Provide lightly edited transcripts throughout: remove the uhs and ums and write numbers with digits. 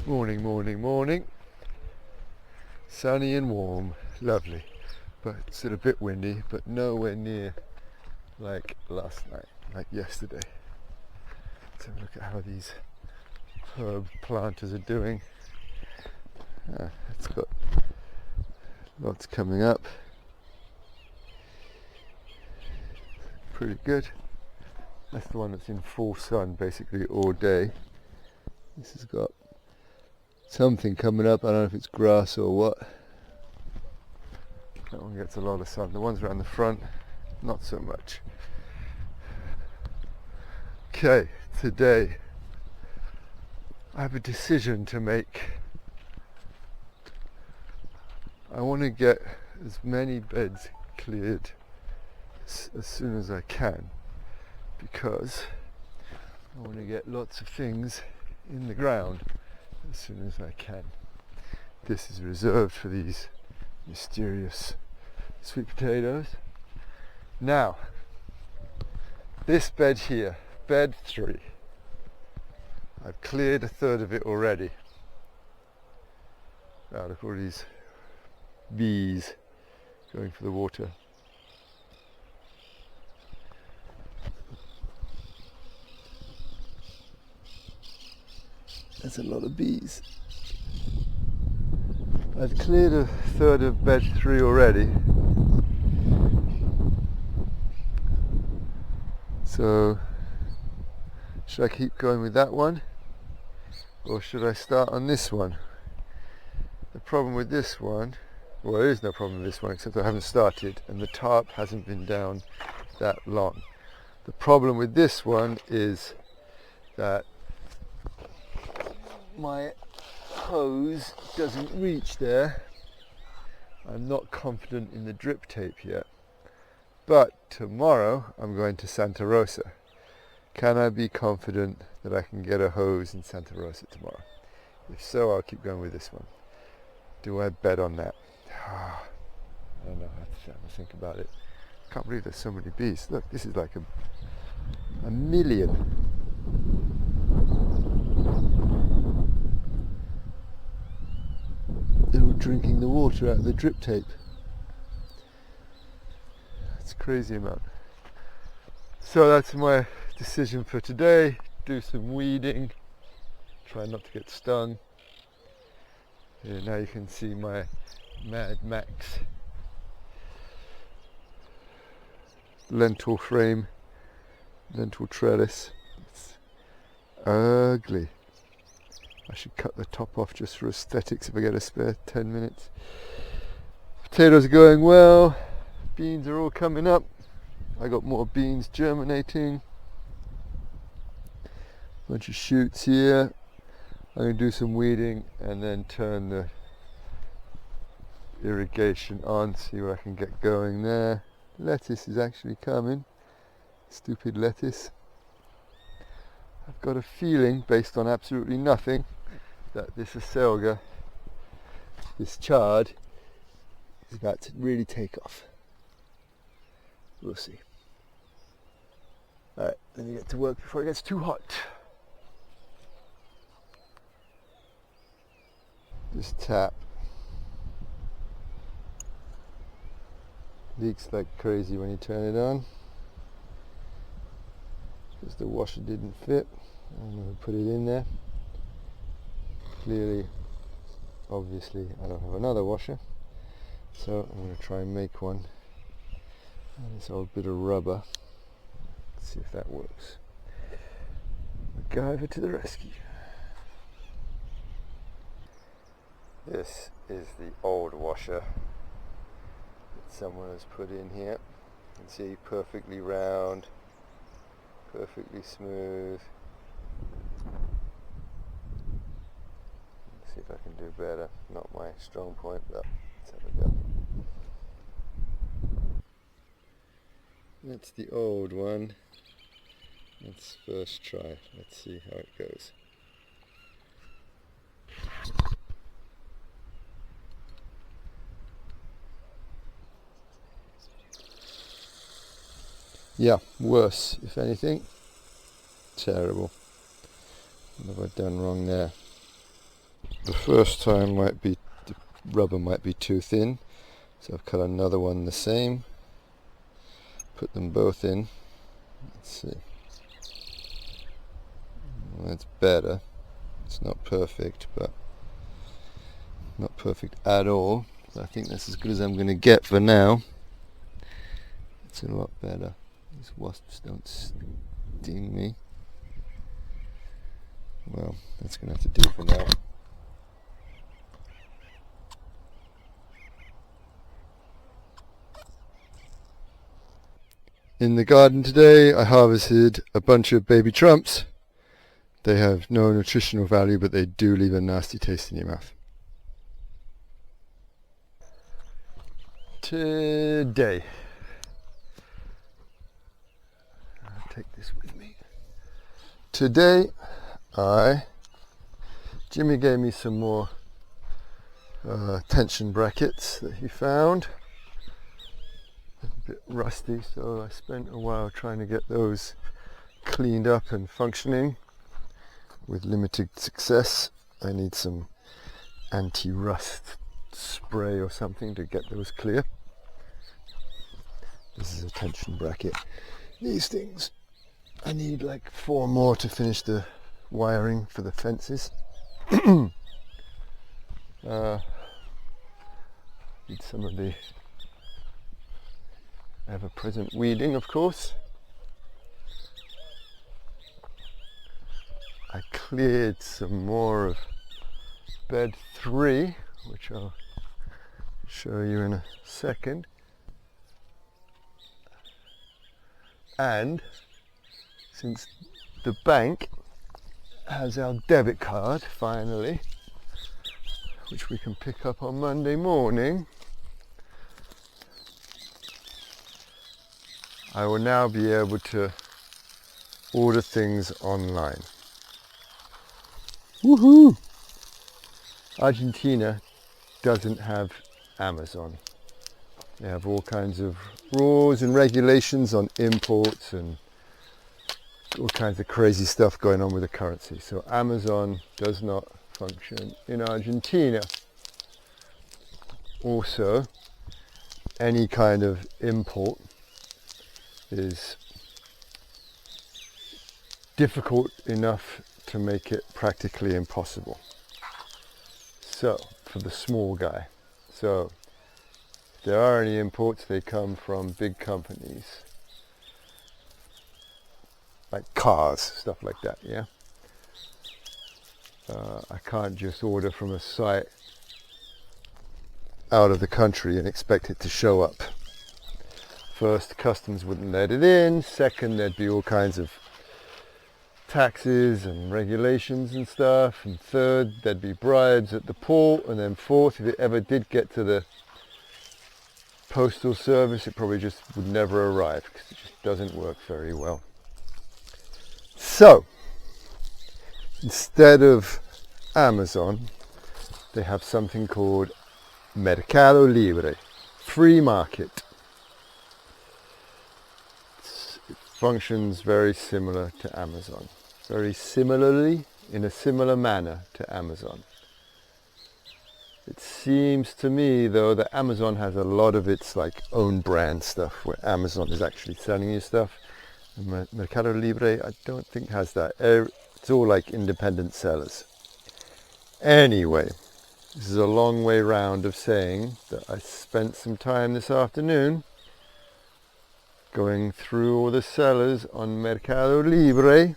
Morning, morning, morning. Sunny and warm, lovely. But it's a bit windy, but nowhere near like last night, like yesterday. Let's have a look at how these herb planters are doing. It's got lots coming up. Pretty good. That's the one that's in full sun basically all day. This has got something coming up. I don't know if it's grass or what. That one gets a lot of sun. The ones around the front, not so much. Okay, today I have a decision to make. I want to get as many beds cleared as soon as I can, because I want to get lots of things in the ground as soon as I can. This is reserved for these mysterious sweet potatoes. Now, this bed here, bed 3, I've cleared a third of it already. Now look at all these bees going for the water. There's a lot of bees. I've cleared a third of bed 3 already. So, should I keep going with that one? Or should I start on this one? The problem with this one, well, there is no problem with this one except I haven't started and the tarp hasn't been down that long. The problem with this one is that my hose doesn't reach there. I'm not confident in the drip tape yet, but tomorrow I'm going to Santa Rosa. Can I be confident that I can get a hose in Santa Rosa tomorrow? If so, I'll keep going with this one. Do I bet on that? I don't know. I have to think about it. I can't believe there's so many bees. Look, this is like a million. They're all drinking the water out of the drip tape. That's a crazy amount. So that's my decision for today. Do some weeding. Try not to get stung. Yeah, now you can see my Mad Max lentil frame, lentil trellis. It's ugly. I should cut the top off just for aesthetics if I get a spare 10 minutes. Potatoes are going well. Beans are all coming up. I got more beans germinating. Bunch of shoots here. I'm going to do some weeding and then turn the irrigation on, see what I can get going there. Lettuce is actually coming. Stupid lettuce. I've got a feeling, based on absolutely nothing, that this acelga, this chard, is about to really take off. We'll see. Alright, let me get to work before it gets too hot. Just tap. Leaks like crazy when you turn it on, because the washer didn't fit. I'm going to put it in there. Clearly, obviously, I don't have another washer, so I'm going to try and make one. And this old bit of rubber. Let's see if that works. MacGyver to the rescue. This is the old washer that someone has put in here. You can see perfectly round, perfectly smooth. Let's see if I can do better. Not my strong point, but let's have a go. That's the old one. Let's first try. Let's see how it goes. Yeah, worse, if anything. Terrible. What have I done wrong there? The first time the rubber might be too thin, so I've cut another one the same, put them both in. Let's see. Well, that's better. It's not perfect, but not perfect at all. But I think that's as good as I'm going to get for now. It's a lot better. These wasps don't sting me. Well, that's going to have to do for now. In the garden today, I harvested a bunch of baby trumps. They have no nutritional value, but they do leave a nasty taste in your mouth. Today, I'll take this with me. Today, Jimmy gave me some more tension brackets that he found. A bit rusty, so I spent a while trying to get those cleaned up and functioning with limited success. I need some anti-rust spray or something to get those clear. This is a tension bracket. These things, I need like 4 more to finish the wiring for the fences. Need some of the ever-present weeding, of course. I cleared some more of bed 3, which I'll show you in a second. And since the bank has our debit card finally, which we can pick up on Monday morning, I will now be able to order things online. Woohoo! Argentina doesn't have Amazon. They have all kinds of rules and regulations on imports and all kinds of crazy stuff going on with the currency. So Amazon does not function in Argentina. Also, any kind of import is difficult enough to make it practically impossible. So, for the small guy. So, if there are any imports, they come from big companies. Like cars, stuff like that, yeah? I can't just order from a site out of the country and expect it to show up. First, customs wouldn't let it in. Second, there'd be all kinds of taxes and regulations and stuff. And third, there'd be bribes at the port. And then fourth, if it ever did get to the postal service, it probably just would never arrive because it just doesn't work very well. So, instead of Amazon, they have something called Mercado Libre, free market. It functions very similar to Amazon, very similarly, in a similar manner to Amazon. It seems to me though that Amazon has a lot of its like own brand stuff where Amazon is actually selling you stuff. And Mercado Libre I don't think has that. It's all like independent sellers. Anyway, this is a long way round of saying that I spent some time this afternoon going through all the sellers on Mercado Libre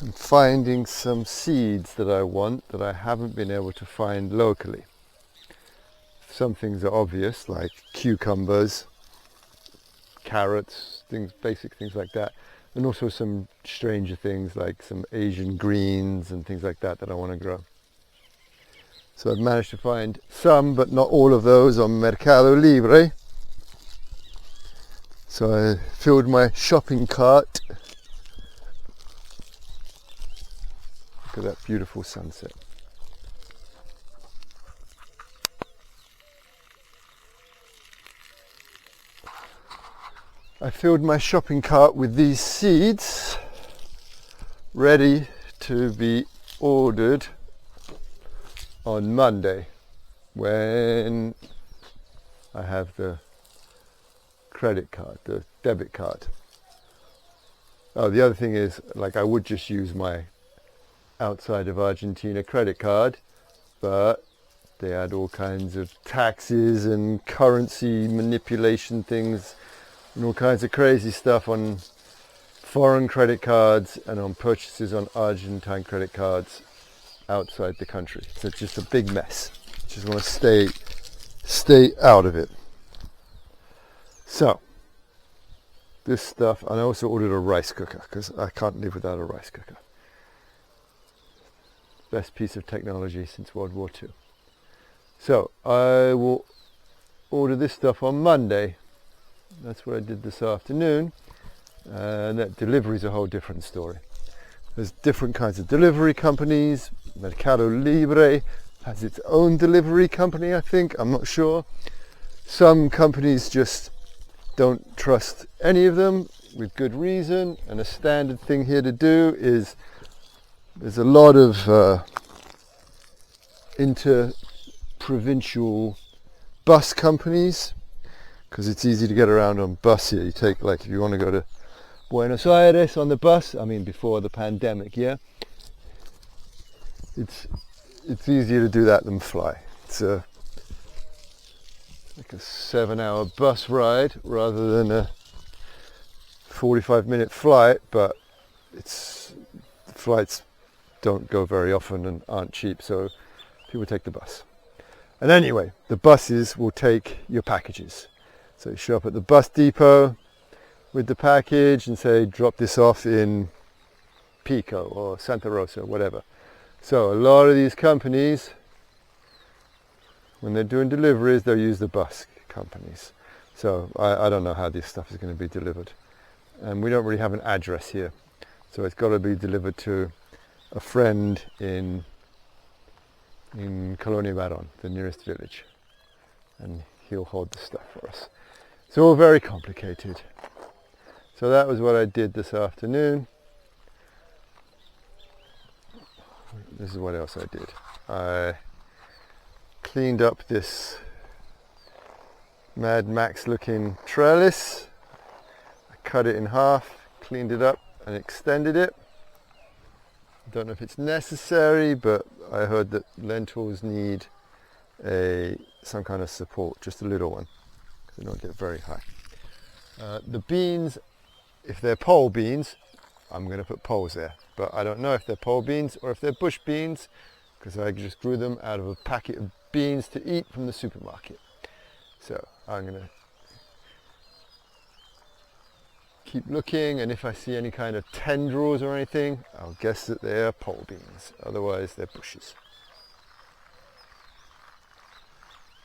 and finding some seeds that I want that I haven't been able to find locally. Some things are obvious, like cucumbers, carrots, things, basic things like that, and also some stranger things like some Asian greens and things like that that I want to grow. So I've managed to find some, but not all of those on Mercado Libre. So I filled my shopping cart. Look at that beautiful sunset. I filled my shopping cart with these seeds ready to be ordered on Monday when I have the credit card, the debit card. Oh, the other thing is, like, I would just use my outside of Argentina credit card, but they had all kinds of taxes and currency manipulation things and all kinds of crazy stuff on foreign credit cards and on purchases on Argentine credit cards outside the country. So it's just a big mess. Just want to stay out of it. So this stuff, and I also ordered a rice cooker because I can't live without a rice cooker. Best piece of technology since World War II. So I will order this stuff on Monday. That's what I did this afternoon. And that delivery is a whole different story. There's different kinds of delivery companies. Mercado Libre has its own delivery company, I think. I'm not sure. Some companies just don't trust any of them with good reason. And a standard thing here to do is there's a lot of inter-provincial bus companies because it's easy to get around on bus here. You take, like, if you want to go to Buenos Aires on the bus, I mean before the pandemic, yeah, it's easier to do that than fly. It's like a 7-hour bus ride rather than a 45-minute flight, but flights don't go very often and aren't cheap, so people take the bus. And anyway, the buses will take your packages. So you show up at the bus depot with the package and say, drop this off in Pico or Santa Rosa, whatever. So a lot of these companies, when they're doing deliveries, they'll use the bus companies. So I don't know how this stuff is going to be delivered. And we don't really have an address here. So it's got to be delivered to a friend in Colonia Baron, the nearest village. And he'll hold the stuff for us. It's all very complicated. So that was what I did this afternoon. This is what else I did. I cleaned up this Mad Max looking trellis. I cut it in half, cleaned it up and extended it. Don't know if it's necessary, but I heard that lentils need some kind of support, just a little one, because they don't get very high. The beans, if they're pole beans, I'm going to put poles there, but I don't know if they're pole beans or if they're bush beans, because I just grew them out of a packet of beans to eat from the supermarket. So I'm going to keep looking, and if I see any kind of tendrils or anything, I'll guess that they are pole beans. Otherwise they're bushes.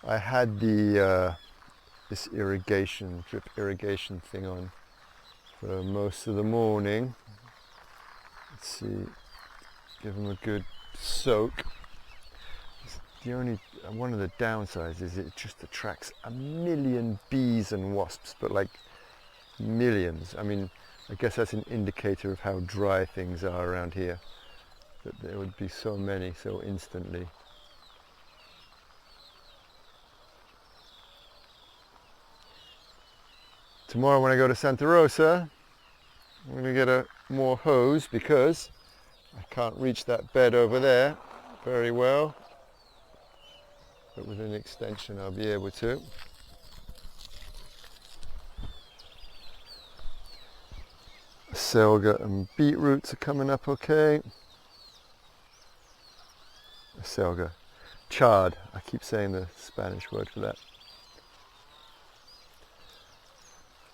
I had this drip irrigation thing on for most of the morning. Let's see, give them a good soak. One of the downsides is it just attracts a million bees and wasps, but like millions. I mean, I guess that's an indicator of how dry things are around here, that there would be so many so instantly. Tomorrow when I go to Santa Rosa, I'm going to get more hose because I can't reach that bed over there very well, but with an extension I'll be able to. Acelga and beetroots are coming up okay. Acelga, chard, I keep saying the Spanish word for that.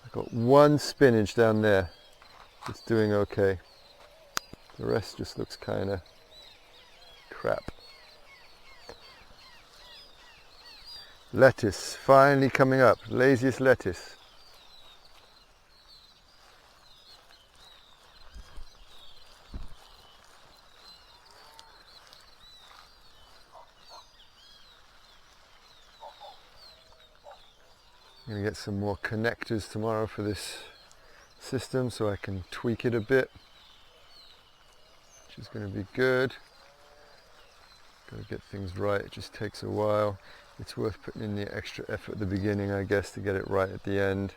I've got one spinach down there that's doing okay. The rest just looks kind of crap. Lettuce finally coming up, laziest lettuce. I'm going to get some more connectors tomorrow for this system so I can tweak it a bit, which is going to be good. Got to get things right, it just takes a while. It's worth putting in the extra effort at the beginning, I guess, to get it right at the end.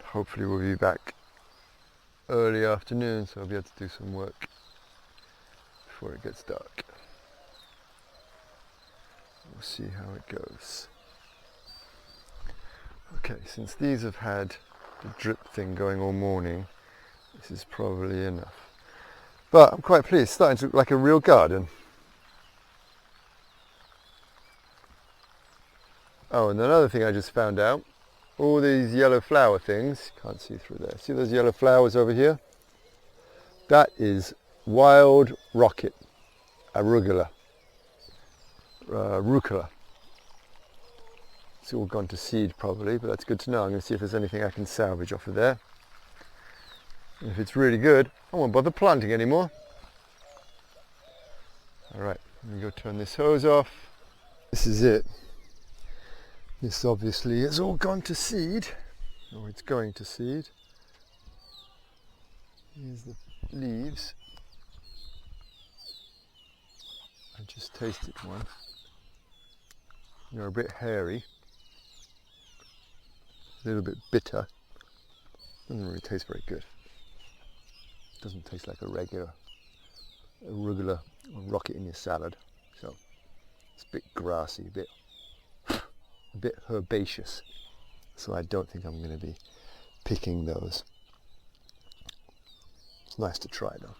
Hopefully we'll be back early afternoon, so I'll be able to do some work before it gets dark. We'll see how it goes. Okay, since these have had the drip thing going all morning, this is probably enough. But I'm quite pleased, it's starting to look like a real garden. Oh, and another thing I just found out, all these yellow flower things, can't see through there, see those yellow flowers over here? That is wild rocket, arugula, rucola. It's all gone to seed probably, but that's good to know. I'm going to see if there's anything I can salvage off of there. And if it's really good, I won't bother planting anymore. Alright, let me go turn this hose off. This is it. This obviously has all gone to seed, or it's going to seed. Here's the leaves. I just tasted one. They're a bit hairy, a little bit bitter. Doesn't really taste very good. Doesn't taste like a regular arugula or rocket in your salad. So it's a bit grassy, a bit herbaceous. So I don't think I'm going to be picking those. It's nice to try though.